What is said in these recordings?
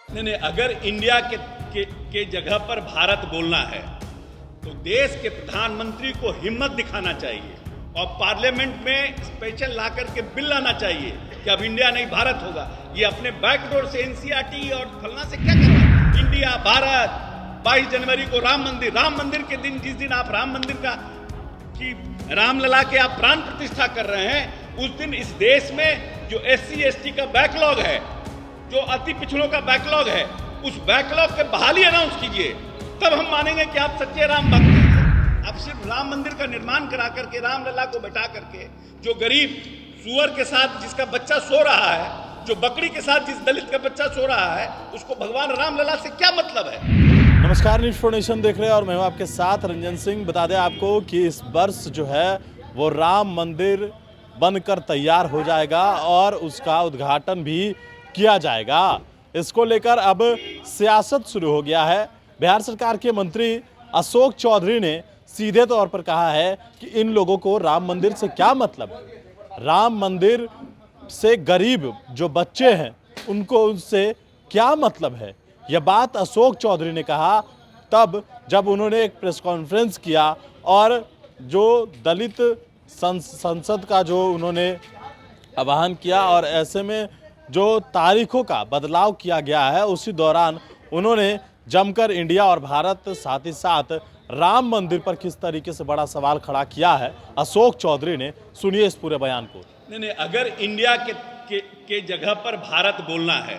नहीं नहीं, अगर इंडिया के जगह पर भारत बोलना है तो देश के प्रधानमंत्री को हिम्मत दिखाना चाहिए और पार्लियामेंट में स्पेशल ला करके बिल लाना चाहिए कि अब इंडिया नहीं भारत होगा। ये अपने बैकडोर से एनसीईआरटी और फलना से क्या करवा इंडिया भारत। 22 जनवरी को राम मंदिर के दिन, जिस दिन आप राम मंदिर का की रामलला के आप प्राण प्रतिष्ठा कर रहे हैं, उस दिन इस देश में जो SC ST का बैकलॉग है, जो अति पिछड़ों का बैकलॉग है, उस बैकलॉग के बहाली अनाउंस कीजिए, तब हम मानेंगे कि आप सच्चे राम भक्त हैं। आप सिर्फ राम मंदिर का निर्माण करा करके, रामलला को बैठा करके, जो गरीब सुअर के साथ जिसका बच्चा सो रहा है, जो बकरी के साथ जिस दलित का बच्चा सो रहा है, उसको भगवान रामलला से क्या मतलब है। नमस्कार, न्यूज़ फॉर नेशन देख रहे हैं और मैं हूं आपके साथ रंजन सिंह। बता दें आपको कि इस वर्ष जो है वो राम मंदिर बनकर तैयार हो जाएगा और उसका उद्घाटन भी किया जाएगा। इसको लेकर अब सियासत शुरू हो गया है। बिहार सरकार के मंत्री अशोक चौधरी ने सीधे तौर पर कहा है कि इन लोगों को राम मंदिर से क्या मतलब है, राम मंदिर से गरीब जो बच्चे हैं उनको उनसे क्या मतलब है। यह बात अशोक चौधरी ने कहा तब जब उन्होंने एक प्रेस कॉन्फ्रेंस किया और जो दलित संसद का जो उन्होंने आह्वान किया और ऐसे में जो तारीखों का बदलाव किया गया है, उसी दौरान उन्होंने जमकर इंडिया और भारत साथ ही साथ राम मंदिर पर किस तरीके से बड़ा सवाल खड़ा किया है अशोक चौधरी ने। सुनिए इस पूरे बयान को। नहीं, अगर इंडिया के जगह पर भारत बोलना है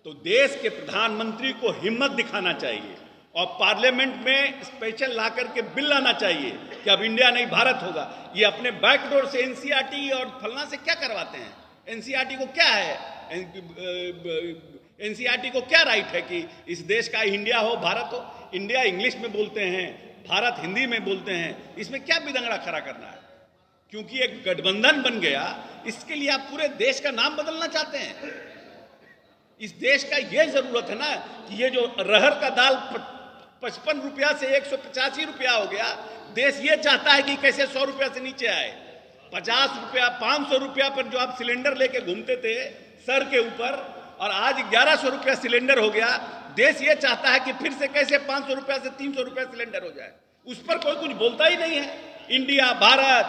तो देश के प्रधानमंत्री को हिम्मत दिखाना चाहिए और पार्लियामेंट में स्पेशल ला करके बिल लाना चाहिए कि अब इंडिया नहीं भारत होगा। ये अपने बैकडोर से एनसीईआरटी और फलना से क्या करवाते हैं। एनसीईआरटी को क्या है, एनसीईआरटी को क्या राइट है कि इस देश का इंडिया हो, भारत हो। इंडिया इंग्लिश में बोलते हैं, भारत हिंदी में बोलते हैं, इसमें क्या बिदंगड़ा खड़ा करना है। क्योंकि एक गठबंधन बन गया, इसके लिए आप पूरे देश का नाम बदलना चाहते हैं। इस देश का यह जरूरत है ना कि ये जो रहर का दाल 55 रुपया से 185 रुपया हो गया, देश ये चाहता है कि कैसे 100 रुपया से नीचे आए। 50 रुपया 500 रुपया पर जो आप सिलेंडर लेके घूमते थे सर के ऊपर, और आज 1100 रुपया सिलेंडर हो गया। देश ये चाहता है कि फिर से कैसे 500 रुपया से 300 रुपया सिलेंडर हो जाए। उस पर कोई कुछ बोलता ही नहीं है। इंडिया भारत,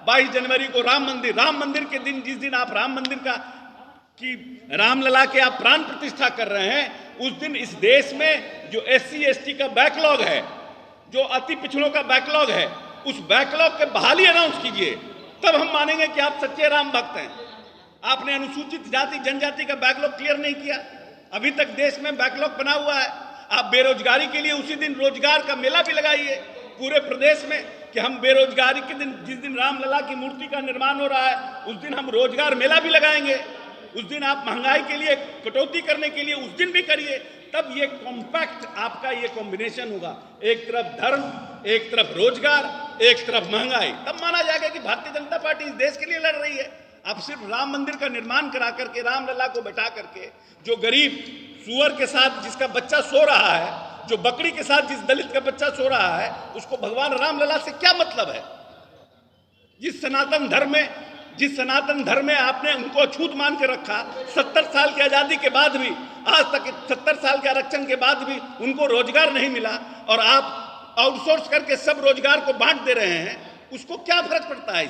22 जनवरी को राम मंदिर के दिन, जिस दिन आप राम मंदिर का की रामलला के आप प्राण प्रतिष्ठा कर रहे हैं, उस दिन इस देश में जो SC ST का बैकलॉग है, जो अति पिछड़ों का बैकलॉग है, उस बैकलॉग के बहाली अनाउंस कीजिए, तब हम मानेंगे कि आप सच्चे राम भक्त हैं। आपने अनुसूचित जाति जनजाति का बैकलॉग क्लियर नहीं किया, अभी तक देश में बैकलॉग बना हुआ है। आप बेरोजगारी के लिए उसी दिन रोजगार का मेला भी लगाइए पूरे प्रदेश में कि हम बेरोजगारी के दिन, जिस दिन रामलला की मूर्ति का निर्माण हो रहा है, उस दिन हम रोजगार मेला भी लगाएंगे। उस दिन आप महंगाई के लिए कटौती करने के लिए उस दिन भी करिए, तब ये कॉम्पैक्ट आपका ये कॉम्बिनेशन होगा। एक तरफ धर्म, एक तरफ रोजगार, एक तरफ महंगाई, तब माना जाएगा कि भारतीय जनता पार्टी इस देश के लिए लड़ रही है। आप सिर्फ राम मंदिर का निर्माण करा करके, रामलला को बैठा करके, जो गरीब सुअर के साथ जिसका बच्चा सो रहा है, जो बकरी के साथ जिस दलित का बच्चा सो रहा है, उसको भगवान रामलला से क्या मतलब है। जिस सनातन धर्म में आपने उनको अछूत मान के रखा, 70 साल की आजादी के बाद भी, आज तक 70 साल के आरक्षण के बाद भी उनको रोजगार नहीं मिला, और आप आउटसोर्स करके सब रोजगार को बांट दे रहे हैं, उसको क्या फर्क पड़ता है।